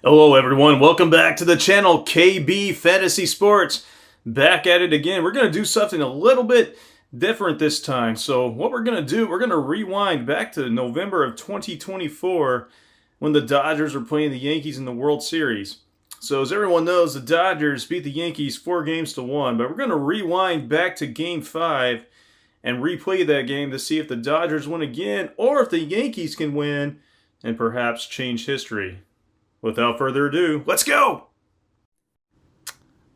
Hello everyone, welcome back to the channel, KB Fantasy Sports. Back at it again. We're going to do something a little bit different this time. So what we're going to do, we're going to rewind back to November of 2024 when the Dodgers were playing the Yankees in the World Series. So as everyone knows, the Dodgers beat the Yankees 4-1, but we're going to rewind back to Game 5 and replay that game to see if the Dodgers win again or if the Yankees can win and perhaps change history. Without further ado, let's go!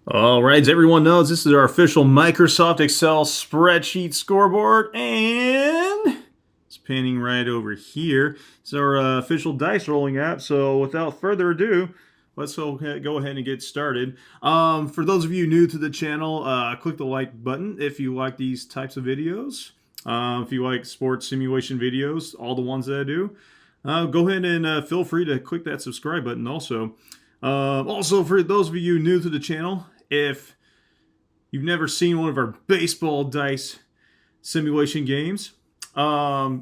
Alright, as everyone knows, this is our official Microsoft Excel spreadsheet scoreboard, and it's panning right over here. It's our official dice rolling app, so without further ado, let's go ahead and get started. For those of you new to the channel, click the like button if you like these types of videos. If you like sports simulation videos, all the ones that I do. Go ahead and feel free to click that subscribe button also. Also, for those of you new to the channel, if you've never seen one of our baseball dice simulation games,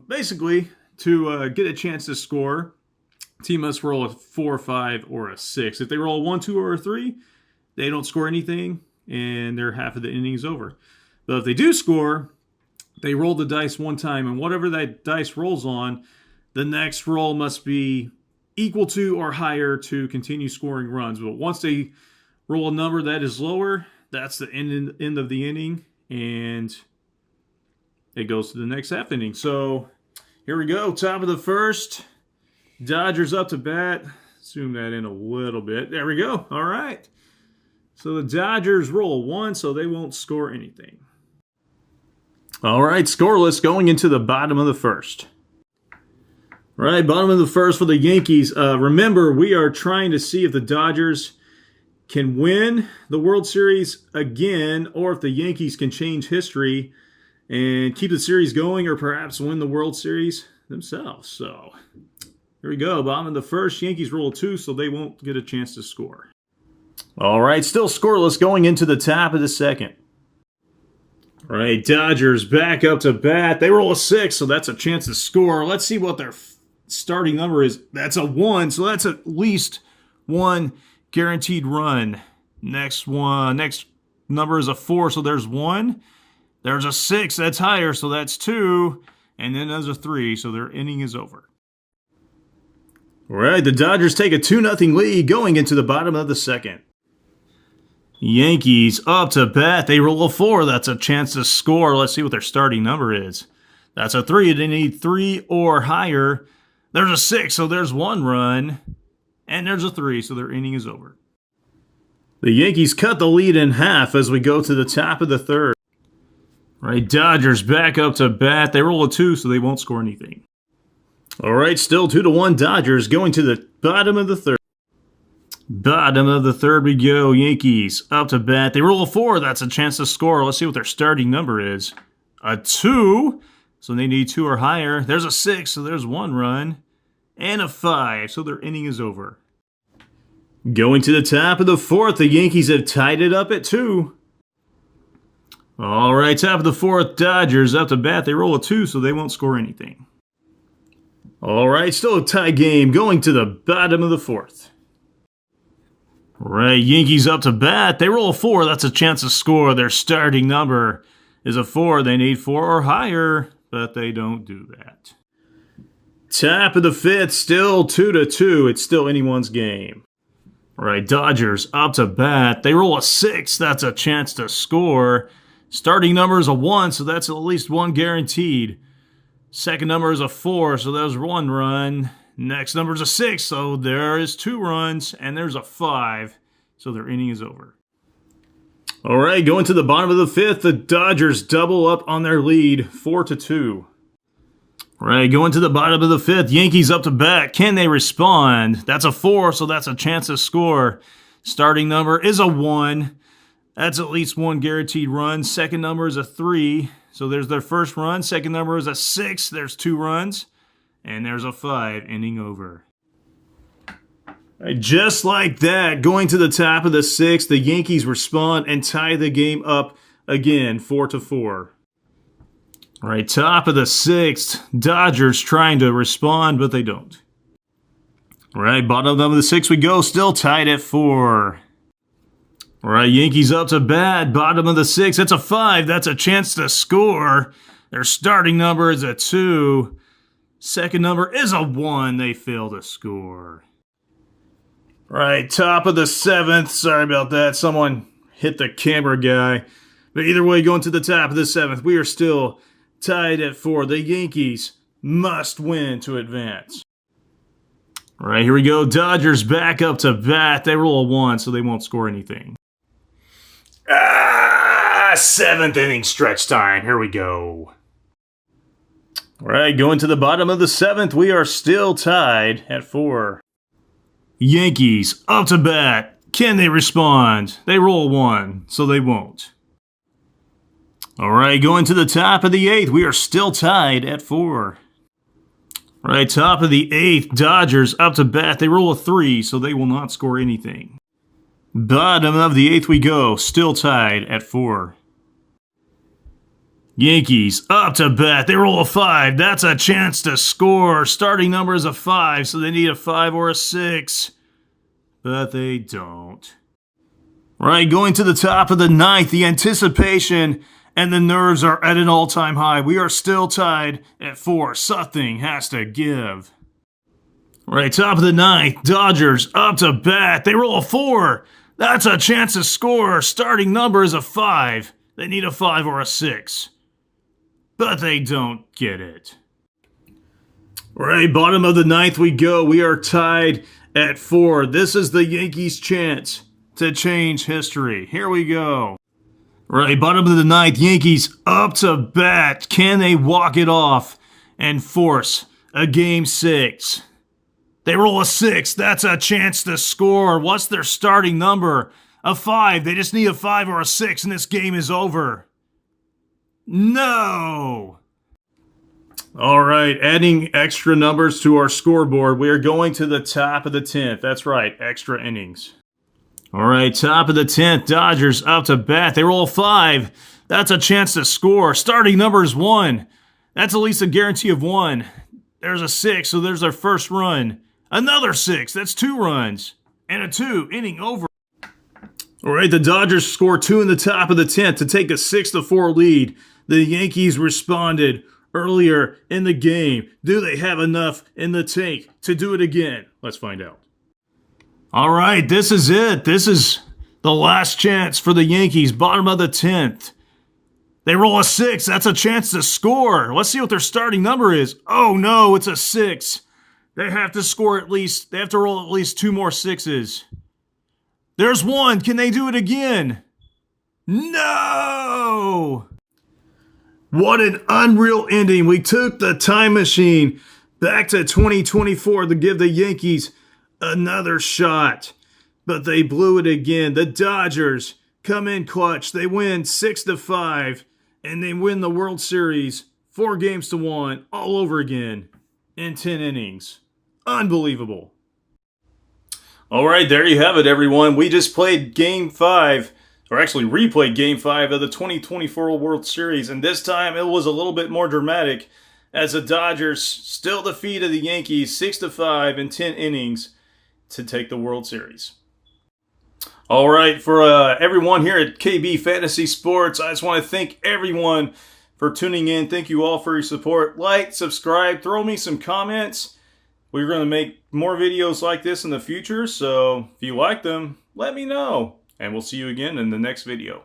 basically, to get a chance to score, team must roll a 4, 5, or a 6. If they roll a 1, 2, or a 3, they don't score anything, and their half of the inning is over. But if they do score, they roll the dice one time, and whatever that dice rolls on, the next roll must be equal to or higher to continue scoring runs. But once they roll a number that is lower, that's the end of the inning, and it goes to the next half inning. So here we go, top of the first. Dodgers up to bat. Zoom that in a little bit. There we go. All right. So the Dodgers roll 1, so they won't score anything. All right, scoreless going into the bottom of the first. Right, bottom of the first for the Yankees. Remember, we are trying to see if the Dodgers can win the World Series again, or if the Yankees can change history and keep the series going, or perhaps win the World Series themselves. So, here we go. Bottom of the first, Yankees roll 2, so they won't get a chance to score. All right, still scoreless going into the top of the second. All right, Dodgers back up to bat. They roll a 6, so that's a chance to score. Let's see what their starting number is. That's a 1, so that's at least 1 guaranteed run. Next number is a 4, so there's 1. There's a 6, that's higher, so that's 2. And then there's a 3, so their inning is over. All right, the Dodgers take a 2-0 lead going into the bottom of the second. Yankees up to bat. They roll a 4. That's a chance to score. Let's see what their starting number is. That's a 3. They need 3 or higher. There's a 6, so there's 1 run. And there's a 3, so their inning is over. The Yankees cut the lead in half as we go to the top of the third. Right, Dodgers back up to bat. They roll a 2, so they won't score anything. All right, still 2-1 Dodgers going to the bottom of the third. Bottom of the third we go. Yankees up to bat. They roll a 4. That's a chance to score. Let's see what their starting number is. A 2. So they need 2 or higher. There's a 6, so there's 1 run. And a 5, so their inning is over. Going to the top of the fourth, the Yankees have tied it up at 2. All right, top of the fourth, Dodgers up to bat. They roll a 2, so they won't score anything. All right, still a tie game. Going to the bottom of the fourth. All right, Yankees up to bat. They roll a 4. That's a chance to score. Their starting number is a 4. They need 4 or higher, but they don't do that. Top of the fifth, still 2-2. It's still anyone's game. All right, Dodgers up to bat. They roll a 6. That's a chance to score. Starting number is a 1, so that's at least 1 guaranteed. Second number is a 4, so there's 1 run. Next number is a 6, so there is 2 runs. And there's a 5, so their inning is over. All right, going to the bottom of the fifth, the Dodgers double up on their lead, 4-2. All right, going to the bottom of the fifth, Yankees up to bat. Can they respond? That's a 4, so that's a chance to score. Starting number is a 1. That's at least 1 guaranteed run. Second number is a 3, so there's their first run. Second number is a 6, there's 2 runs. And there's a 5, inning over. Right, just like that, going to the top of the sixth, the Yankees respond and tie the game up again, 4-4. All right, top of the sixth, Dodgers trying to respond, but they don't. All right, bottom of the 6th we go, still tied at 4. All right, Yankees up to bat, bottom of the 6th. That's a 5. That's a chance to score. Their starting number is a 2. Second number is a 1. They fail to score. All right, top of the 7th. Sorry about that. Someone hit the camera guy. But either way, going to the top of the 7th, we are still tied at 4. The Yankees must win to advance. All right, here we go. Dodgers back up to bat. They roll a 1, so they won't score anything. 7th inning stretch time. Here we go. All right, going to the bottom of the 7th, we are still tied at 4. Yankees up to bat. Can they respond? They roll 1, so they won't. All right, going to the top of the 8th, we are still tied at 4. All right, top of the 8th, Dodgers up to bat. They roll a 3, so they will not score anything. Bottom of the 8th we go, still tied at 4. Yankees up to bat. They roll a 5. That's a chance to score. Starting number is a 5, so they need a 5 or a 6. But they don't. All right, going to the top of the 9th, the anticipation and the nerves are at an all-time high. We are still tied at 4. Something has to give. All right, top of the 9th, Dodgers up to bat. They roll a 4. That's a chance to score. Starting number is a 5. They need a 5 or a 6. But they don't get it. All right, bottom of the 9th we go. We are tied at 4. This is the Yankees' chance to change history. Here we go. All right, bottom of the 9th, Yankees up to bat. Can they walk it off and force a Game 6? They roll a 6. That's a chance to score. What's their starting number? A 5. They just need a 5 or a 6, and this game is over. No! All right, adding extra numbers to our scoreboard. We are going to the top of the 10th. That's right, extra innings. All right, top of the 10th, Dodgers up to bat. They roll a 5. That's a chance to score. Starting number is 1. That's at least a guarantee of 1. There's a 6, so there's our first run. Another 6, that's 2 runs. And a 2, inning over. All right, the Dodgers score 2 in the top of the 10th to take a 6-4 lead. The Yankees responded earlier in the game. Do they have enough in the tank to do it again? Let's find out. All right, this is it. This is the last chance for the Yankees. Bottom of the 10th. They roll a 6. That's a chance to score. Let's see what their starting number is. Oh, no, it's a 6. They have to score at least, they have to roll at least 2 more 6s. There's 1. Can they do it again? No! What an unreal ending. We took the time machine back to 2024 to give the Yankees another shot. But they blew it again. The Dodgers come in clutch. They win 6-5. And they win the World Series 4-1 all over again in 10 innings. Unbelievable. All right, there you have it, everyone. We just played Game 5, or actually replayed Game 5 of the 2024 World Series, and this time it was a little bit more dramatic as the Dodgers still defeated the Yankees 6-5 in 10 innings to take the World Series. All right, for everyone here at KB Fantasy Sports, I just want to thank everyone for tuning in. Thank you all for your support. Like, subscribe, throw me some comments. We're going to make more videos like this in the future, so if you like them, let me know. And we'll see you again in the next video.